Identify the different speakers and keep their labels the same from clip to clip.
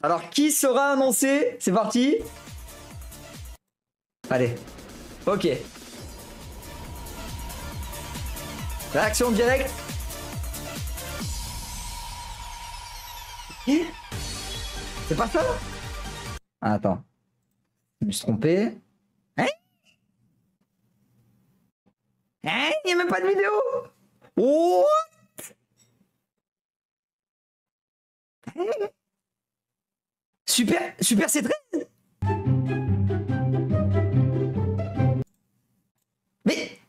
Speaker 1: Alors, qui sera annoncé? C'est parti. Allez. Ok. Réaction directe. C'est pas ça? Ah, attends. Je me suis trompé. Hein? Hein? Il n'y a même pas de vidéo? Oh! Super C13? Mais...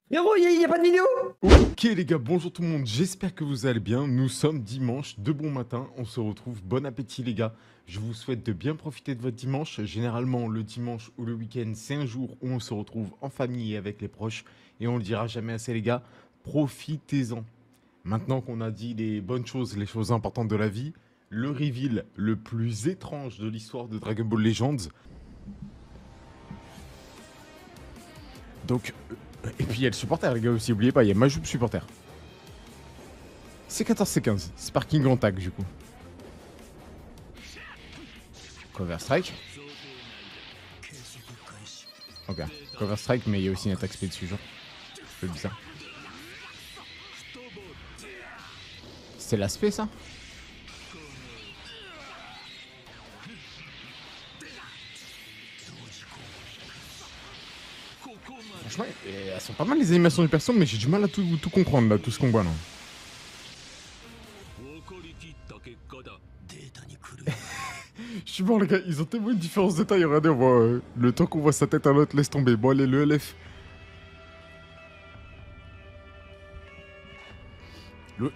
Speaker 1: Frérot, il n'y a pas de vidéo?
Speaker 2: Ok les gars, bonjour tout le monde, j'espère que vous allez bien. Nous sommes dimanche, de bon matin, on se retrouve. Bon appétit les gars. Je vous souhaite de bien profiter de votre dimanche. Généralement, le dimanche ou le week-end, c'est un jour où on se retrouve en famille et avec les proches. Et on le dira jamais assez les gars, profitez-en. Maintenant qu'on a dit les bonnes choses, les choses importantes de la vie, le reveal le plus étrange de l'histoire de Dragon Ball Legends. Donc... Et puis il y a le supporter les gars aussi, oubliez pas, il y a Majoub supporter. C'est 14, c'est 15, Sparking en tag du coup. Cover strike. Ok, cover strike mais il y a aussi une attaque speed dessus genre. C'est bizarre. C'est l'aspect ça? Franchement, elles sont pas mal les animations du perso, mais j'ai du mal à tout comprendre là, tout ce qu'on voit là. Je suis mort les gars, ils ont tellement une différence de taille, regardez, on voit le temps qu'on voit sa tête à l'autre, laisse tomber. Bon allez, le LF.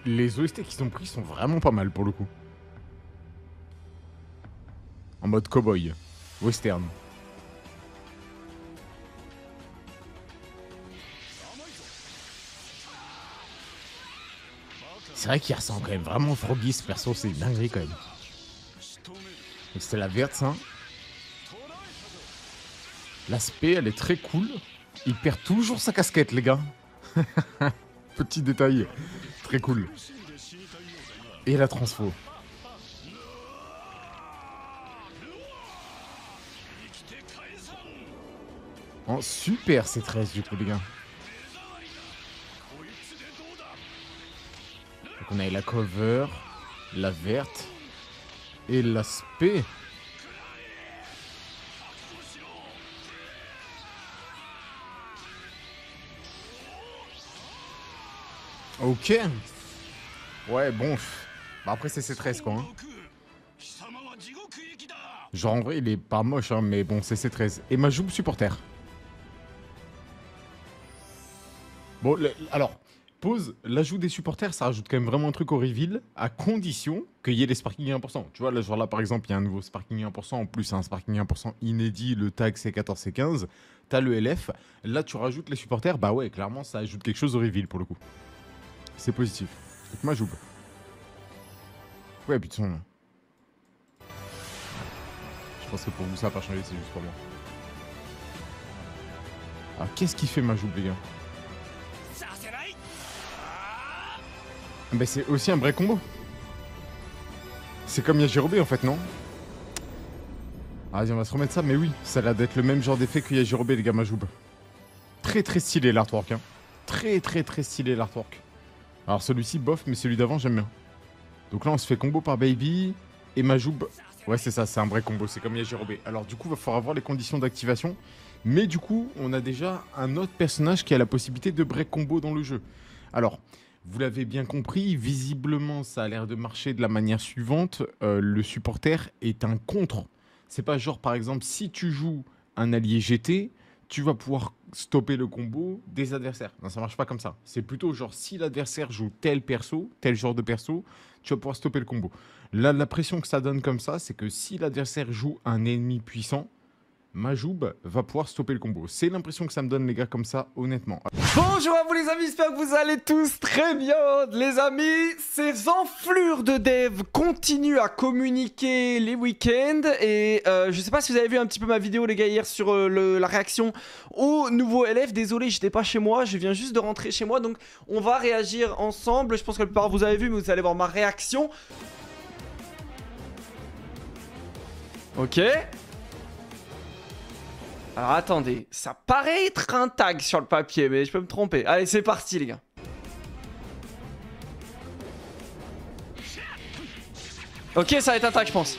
Speaker 2: Les OST qu'ils ont pris sont vraiment pas mal pour le coup. En mode cowboy, western. C'est vrai qu'il ressemble quand même vraiment Froggy ce perso, c'est une dinguerie quand même. C'était la verte ça. L'aspect elle est très cool. Il perd toujours sa casquette les gars. Petit détail, très cool. Et la transfo. Oh, super C13 du coup les gars. Donc on a la cover, la verte et l'aspect. Ok. Ouais bon. Bah après c'est C13 quoi. Hein. Genre en vrai il est pas moche hein, mais bon c'est C13. Et Majoub supporter. Bon alors... Pause, l'ajout des supporters, ça rajoute quand même vraiment un truc au reveal, à condition qu'il y ait des sparking 1%. Tu vois, là, genre là, par exemple, il y a un nouveau sparking 1%, en plus, un sparking 1% inédit, le tag c'est 14, c'est 15, t'as le LF, là, tu rajoutes les supporters, bah ouais, clairement, ça ajoute quelque chose au reveal, pour le coup. C'est positif. Donc, Majoub. Ouais, puis de son, là. Je pense que pour vous, ça n'a pas changé, c'est juste pour moi. Alors, qu'est-ce qu'il fait Majoub, les gars? Bah c'est aussi un vrai combo. C'est comme Yajirobe en fait, non? Ah, vas-y, on va se remettre ça, mais oui, ça a l'air d'être le même genre d'effet que Yajirobe, les gars, Majoub. Très très stylé l'artwork, hein. Très stylé l'artwork. Alors celui-ci, bof, mais celui d'avant, j'aime bien. Donc là, on se fait combo par Baby et Majoub. Ouais, c'est ça, c'est un vrai combo, c'est comme Yajirobe. Alors du coup, il va falloir avoir les conditions d'activation. Mais du coup, on a déjà un autre personnage qui a la possibilité de break combo dans le jeu. Alors... Vous l'avez bien compris, visiblement ça a l'air de marcher de la manière suivante, le supporter est un contre. C'est pas genre par exemple si tu joues un allié GT, tu vas pouvoir stopper le combo des adversaires. Non, ça marche pas comme ça. C'est plutôt genre si l'adversaire joue tel perso, tel genre de perso, tu vas pouvoir stopper le combo. Là, la pression que ça donne comme ça, c'est que si l'adversaire joue un ennemi puissant, Majoub va pouvoir stopper le combo. C'est l'impression que ça me donne les gars comme ça, honnêtement.
Speaker 1: Bonjour à vous les amis, j'espère que vous allez tous très bien. Les amis, ces enflures de dev continuent à communiquer les week-ends. Et je sais pas si vous avez vu un petit peu ma vidéo les gars hier sur la réaction au nouveau LF. Désolé, j'étais pas chez moi, je viens juste de rentrer chez moi. Donc on va réagir ensemble. Je pense que la plupart vous avez vu, mais vous allez voir ma réaction. Ok. Alors attendez, ça paraît être un tag sur le papier, mais je peux me tromper. Allez, c'est parti les gars. Ok, ça va être un tag, je pense.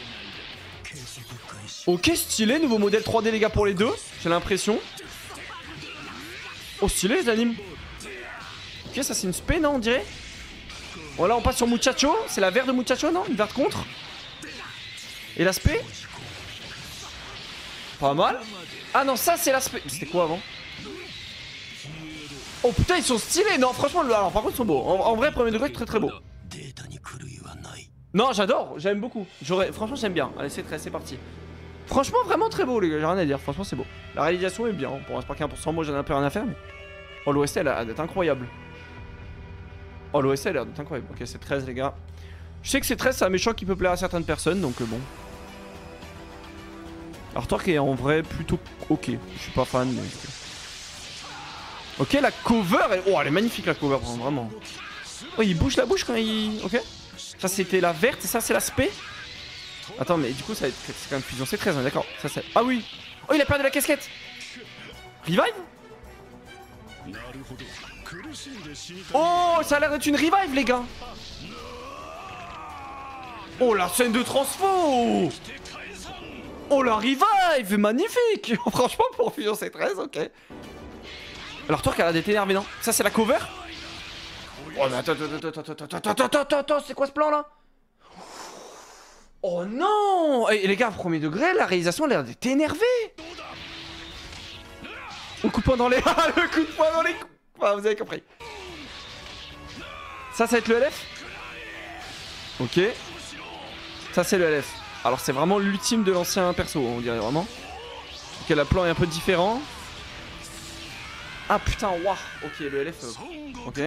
Speaker 1: Ok, stylé, nouveau modèle 3D les gars pour les deux, j'ai l'impression. Oh, stylé les animes. Ok, ça c'est une spé, non, on dirait. Bon, là on passe sur Muchacho, c'est la verte de Muchacho, non? Une verte contre. Et l'aspect? Pas mal. Ah non, ça c'est l'aspect. C'était quoi avant? Oh putain, ils sont stylés. Non, franchement, alors par contre, ils sont beaux. En vrai, premier degré, très très beau. Non, j'adore, j'aime beaucoup. Franchement, j'aime bien. Allez, c'est parti. Franchement, vraiment très beau, les gars. J'ai rien à dire. Franchement, c'est beau. La réalisation est bien. Pour un Spark 1%, moi j'en ai un peu rien à faire. Mais... Oh, l'OST, elle a l'air d'être incroyable. Oh, l'OST, elle a l'air d'être incroyable. Ok, c'est 13, les gars. Je sais que c'est 13, c'est un méchant qui peut plaire à certaines personnes, donc bon. Artwork est en vrai plutôt ok. Je suis pas fan, mais... Ok, la cover, oh, elle est magnifique, la cover, vraiment. Oh, il bouge la bouche quand il... Ok. Ça, c'était la verte, et ça, c'est l'aspect. Attends, mais du coup, c'est quand même fusion C13, d'accord. Ça, c'est... Ah oui. Oh, il a perdu la casquette. Revive. Oh, ça a l'air d'être une revive, les gars. Oh, la scène de transfo. Oh, la revive, magnifique. Franchement, pour fusion C13, ok. Alors, toi, qu'elle a d'être énervé, non? Ça, c'est la cover. Oh, mais attends, c'est quoi ce plan, là? Oh non. Et les gars, premier degré, la réalisation a l'air d'être énervée. Le coup de poing dans les... Ah, le coup de poing dans les... Ah, vous avez compris. Ça va être le LF. Ok. Ça, c'est le LF. Alors, c'est vraiment l'ultime de l'ancien perso, on dirait vraiment. Ok, le plan est un peu différent. Ah, putain, waouh. Ok, le LF... Ok.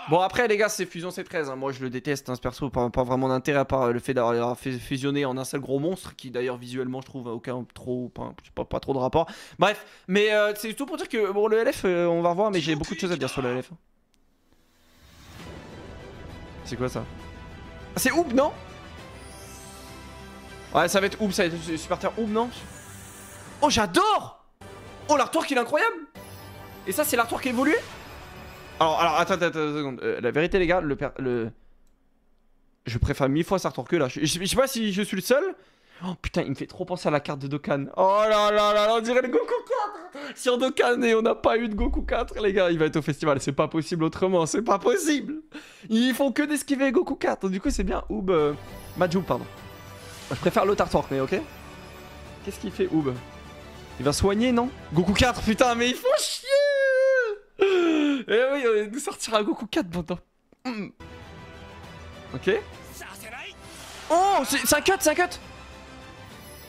Speaker 1: Bon, après, les gars, c'est Fusion C13. Hein. Moi, je le déteste, hein, ce perso. Pas vraiment d'intérêt à part le fait d'avoir fusionné en un seul gros monstre. Qui, d'ailleurs, visuellement, je trouve, aucun trop. Pas trop de rapport. Bref, mais c'est tout pour dire que bon, le LF, on va revoir, mais j'ai beaucoup de choses à dire sur le LF. C'est quoi ça? Ah, c'est Oob, non? Ouais, ça va être Oob, ça va être Super Terre Oob, non? Oh, j'adore! Oh, l'artwork, il est incroyable! Et ça, c'est l'artwork évolué? Alors, attends, seconde. La vérité, les gars, je préfère 1000 fois Sartor que là. Je sais pas si je suis le seul. Oh putain, il me fait trop penser à la carte de Dokkan. Oh là là là, on dirait le Goku 4 sur Dokkan et on n'a pas eu de Goku 4, les gars. Il va être au festival, c'est pas possible autrement, c'est pas possible. Ils font que d'esquiver Goku 4, du coup c'est bien. Oob, Majou, pardon. Je préfère l'autre artwork, mais ok. Qu'est-ce qu'il fait, Oob? Il va soigner, non? Goku 4, putain, mais il faut chier. Eh oui, on nous sortira un Goku 4, bon temps. Ok. Oh, c'est un cut, c'est un cut.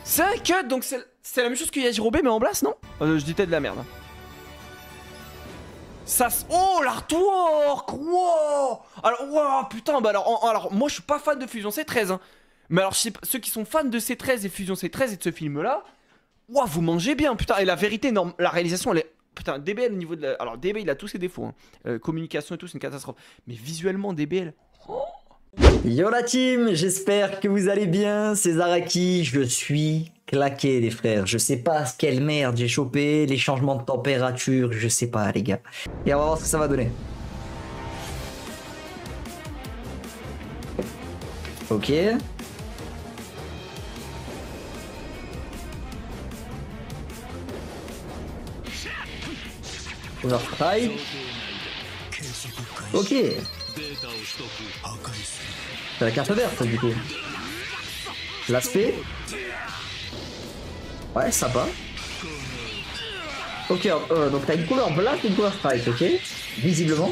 Speaker 1: C'est un cut, donc c'est la même chose que Yajirobe, mais en blast, non? Je dis peut-être de la merde. Ça, oh, l'artwork. Wow. Alors, wow, putain, bah alors, moi je suis pas fan de Fusion C13, hein. Mais alors, ceux qui sont fans de C13 et Fusion C13 et de ce film-là, wow, vous mangez bien, putain. Et la vérité, non, la réalisation, elle est... Putain, DBL au niveau de la... Alors DBL il a tous ses défauts, hein. Communication et tout c'est une catastrophe. Mais visuellement DBL... Oh.
Speaker 3: Yo la team, j'espère que vous allez bien, c'est Zaraki, je suis claqué les frères. Je sais pas quelle merde j'ai chopé, les changements de température, je sais pas les gars. Et on va voir ce que ça va donner. Ok. Overstrike. Ok. C'est la carte verte du coup. L'aspect. Ouais, sympa. Ok, donc t'as une couleur blast et une couleur strike, ok. Visiblement.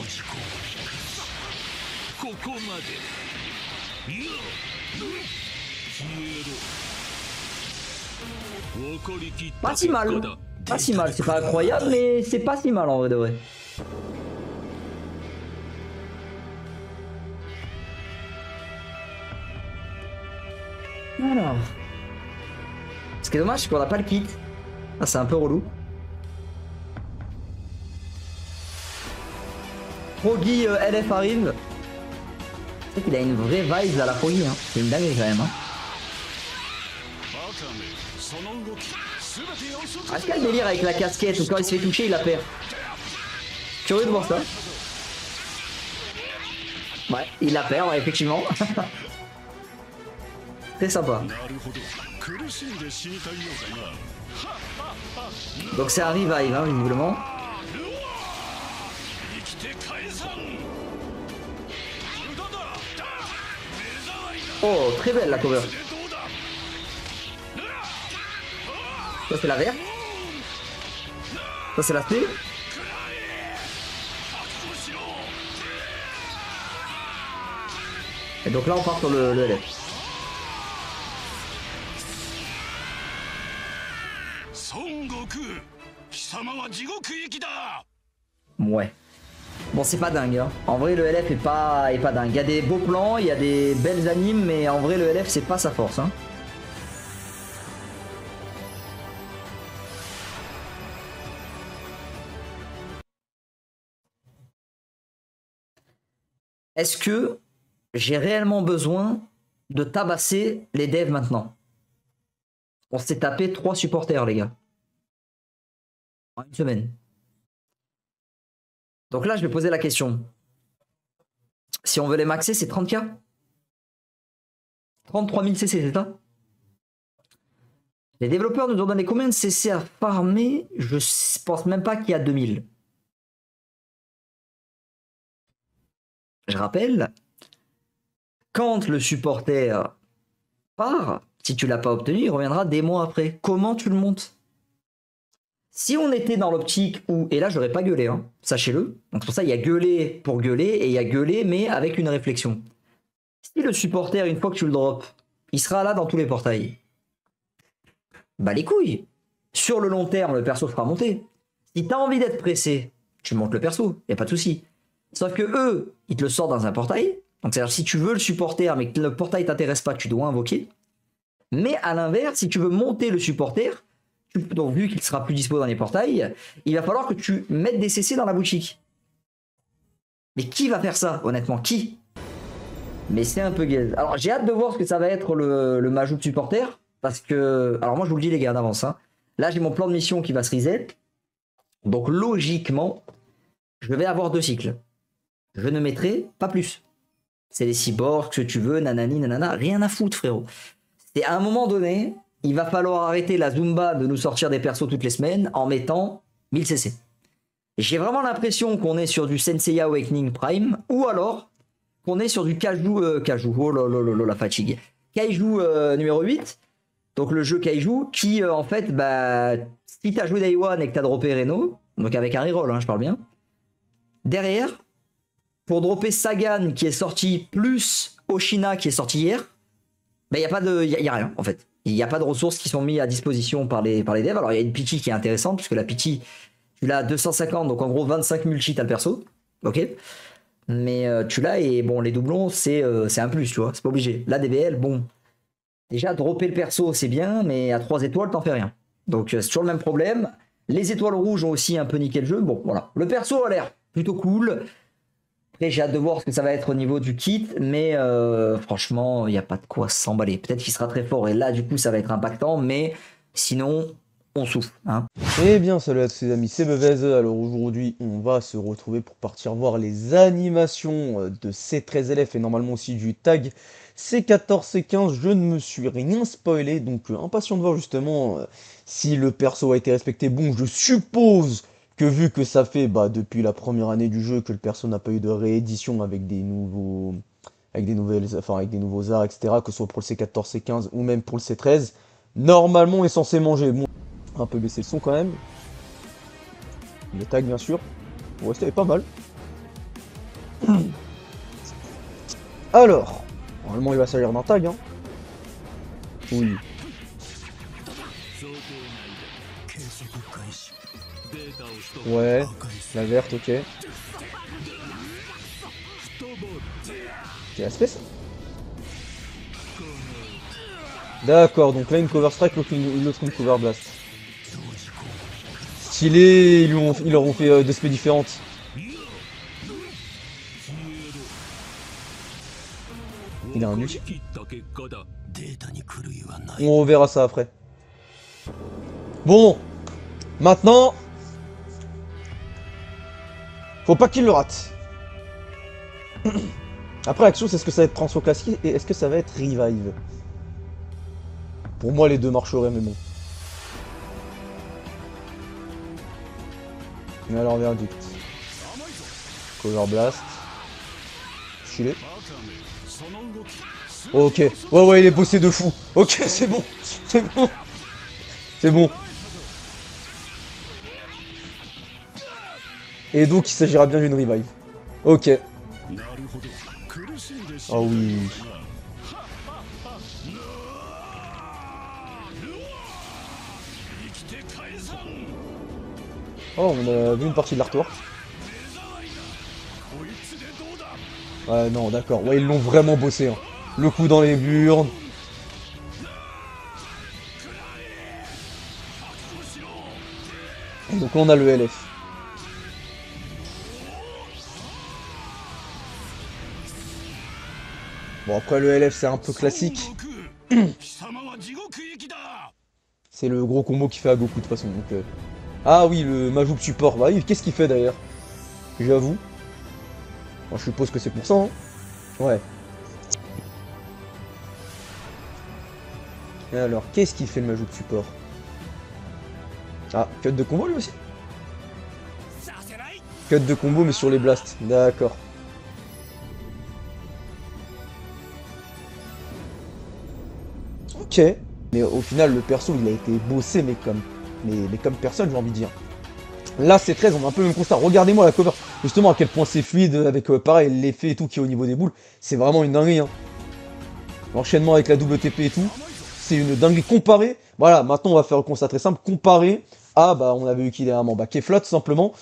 Speaker 3: Pas si mal. Pas si mal, c'est pas incroyable, mais c'est pas si mal en vrai de vrai. Alors. Ce qui est dommage, c'est qu'on n'a pas le kit. Ah, c'est un peu relou. Froggy LF arrive. C'est qu'il a une vraie vibe à la Froggy, hein. C'est une dinguerie quand même, hein. Ah, est-ce qu'il y a le délire avec la casquette ou quand il se fait toucher il la perd? Curieux de voir ça. Ouais, il la perd, ouais, effectivement. Très sympa. Donc c'est un revive, hein, visiblement. Oh, très belle la cover. Ça c'est la verte. Ça c'est la C. Et donc là on part sur le LF. Ouais. Bon c'est pas dingue hein. En vrai le LF est pas dingue. Il y a des beaux plans, il y a des belles animes, mais en vrai le LF c'est pas sa force hein. Est-ce que j'ai réellement besoin de tabasser les devs maintenant? On s'est tapé 3 supporters les gars. En une semaine. Donc là je vais poser la question. Si on veut les maxer c'est 30k? 33 000 CC c'est ça? Les développeurs nous ont donné combien de CC à farmer? Je pense même pas qu'il y a 2000. Je rappelle, quand le supporter part, si tu l'as pas obtenu, il reviendra des mois après. Comment tu le montes? Si on était dans l'optique où, et là j'aurais pas gueulé, hein, sachez-le, donc pour ça il y a gueuler pour gueuler et il y a gueuler mais avec une réflexion. Si le supporter, une fois que tu le drops, il sera là dans tous les portails, bah les couilles. Sur le long terme, le perso sera monté. Si tu as envie d'être pressé, tu montes le perso, y a pas de souci. Sauf que eux, ils te le sortent dans un portail. Donc c'est-à-dire si tu veux le supporter mais que le portail t'intéresse pas, tu dois invoquer. Mais à l'inverse, si tu veux monter le supporter, donc vu qu'il sera plus dispo dans les portails, il va falloir que tu mettes des CC dans la boutique. Mais qui va faire ça, honnêtement? Qui? Mais c'est un peu gaze. Alors j'ai hâte de voir ce que ça va être le majout de supporter. Parce que... Alors moi je vous le dis les gars d'avance. Hein. Là j'ai mon plan de mission qui va se reset. Donc logiquement, je vais avoir 2 cycles. Je ne mettrai pas plus. C'est les cyborgs, ce que tu veux, nanani, nanana. Rien à foutre frérot. C'est à un moment donné, il va falloir arrêter la Zumba de nous sortir des persos toutes les semaines en mettant 1000 CC. J'ai vraiment l'impression qu'on est sur du Senseiya Awakening Prime ou alors qu'on est sur du Kaiju, oh là la fatigue. Kaiju numéro 8, donc le jeu Kaiju qui en fait, bah, si t'as joué Day One et que t'as droppé Reno, donc avec un reroll, hein, je parle bien, derrière, pour dropper Sagan qui est sorti plus Oshina qui est sorti hier, bah, y a rien en fait. Il n'y a pas de ressources qui sont mises à disposition par les devs. Alors il y a une Pity qui est intéressante puisque la Pity, tu l'as à 250, donc en gros 25 multi t'as le perso, ok. Mais tu l'as et bon les doublons c'est un plus, tu vois, c'est pas obligé. La DBL, bon, déjà dropper le perso c'est bien, mais à 3 étoiles t'en fais rien. Donc c'est toujours le même problème. Les étoiles rouges ont aussi un peu niqué le jeu. Bon voilà, le perso a l'air plutôt cool. Après j'ai hâte de voir ce que ça va être au niveau du kit, mais franchement il n'y a pas de quoi s'emballer. Peut-être qu'il sera très fort et là du coup ça va être impactant, mais sinon on souffle. Hein.
Speaker 4: Eh bien salut à tous les amis, c'est Bevez. Alors aujourd'hui on va se retrouver pour partir voir les animations de C13LF et normalement aussi du tag C14, C15. Je ne me suis rien spoilé, donc impatient de voir justement si le perso a été respecté. Bon, je suppose que vu que ça fait depuis la première année du jeu que le perso n'a pas eu de réédition avec des nouveaux avec des nouveaux arts, etc., que ce soit pour le C14, C15 ou même pour le C13, normalement on est censé manger. Bon, un peu baisser le son quand même. Le tag bien sûr. Ouais, c'était pas mal. Alors, normalement il va s'agir d'un tag, hein. Oui. Ouais, la verte, ok. C'est la space. D'accord, donc là une cover strike, l'autre une cover blast. Stylé, ils leur ont fait 2 spé différentes. Il a un ulti. On reverra ça après. Bon, maintenant, faut pas qu'il le rate. Après, l'action, c'est ce que ça va être transfo classique et est-ce que ça va être revive? Pour moi, les deux marcheraient, mais bon. Mais alors, verdict. Cover Blast. Stylé. Ok. Ouais, il est bossé de fou. Ok, c'est bon. C'est bon. C'est bon. Et donc, il s'agira bien d'une revive. Ok. Oh oui. Oh, on a vu une partie de l'artwork. Ouais, non, d'accord. Ouais, ils l'ont vraiment bossé. Hein. Le coup dans les burnes. Et donc là, on a le LF. Bon, après, le LF, c'est un peu classique. C'est le gros combo qui fait à Goku, de toute façon. Donc, Ah oui, le Majoub support. Bah oui, qu'est-ce qu'il fait, d'ailleurs? J'avoue. Bon, je suppose que c'est pour ça, hein. Ouais. Et alors, qu'est-ce qu'il fait, le Majoub support? Ah, cut de combo, lui aussi? Cut de combo, mais sur les blasts. D'accord. Ok. Mais au final, le perso, il a été bossé, mais comme personne, j'ai envie de dire. Là, c'est 13, on a un peu le même constat. Regardez-moi la cover. Justement, à quel point c'est fluide, avec pareil, l'effet et tout qui est au niveau des boules. C'est vraiment une dinguerie. Hein. L'enchaînement avec la double TP et tout, c'est une dinguerie. Comparé, voilà, maintenant on va faire un constat très simple. Comparé à, bah, on avait eu qui dernièrement, bah, Kefla tout simplement.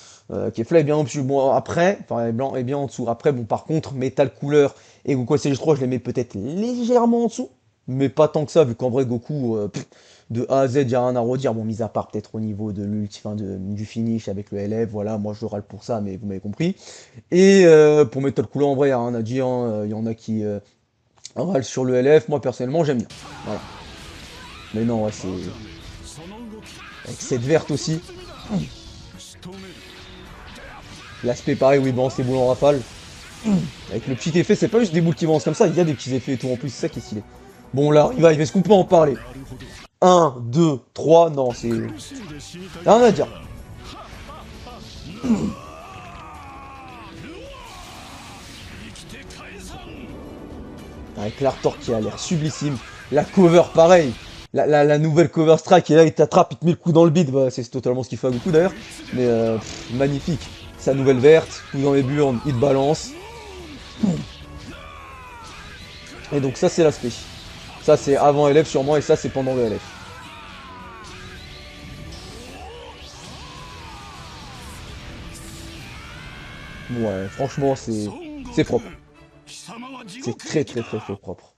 Speaker 4: Kefla est bien au-dessus. Bon, après, enfin, blanc est bien en dessous. Après, bon, par contre, Metal Couleur et Goku SG3, je les mets peut-être légèrement en dessous. Mais pas tant que ça, vu qu'en vrai, Goku, de A à Z, y a rien à redire. Bon, mis à part peut-être au niveau de l'ulti, enfin, du finish avec le LF, voilà, moi je râle pour ça, mais vous m'avez compris. Et pour Metal Couleur, en vrai, y a rien à dire. Hein. Y en a qui râlent sur le LF. Moi, personnellement, j'aime bien. Voilà. Mais non, ouais, c'est. Avec cette verte aussi. L'aspect pareil, oui, bon, c'est boule en rafale. Avec le petit effet, c'est pas juste des boules qui avancent comme ça, il y a des petits effets et tout en plus, c'est ça qui est stylé. Bon là, il va, est-ce qu'on peut en parler? 1, 2, 3, non, c'est... Rien à dire. Avec l'artwork qui a l'air sublissime. La cover, pareil. La nouvelle cover strike, et là il t'attrape, il te met le coup dans le bide, bah, c'est totalement ce qu'il fait à Goku d'ailleurs. Mais magnifique. Sa nouvelle verte, coup dans les burnes, il te balance. Et donc ça c'est l'aspect. Ça c'est avant LF sûrement et ça c'est pendant le LF. Ouais, franchement c'est propre. C'est très propre.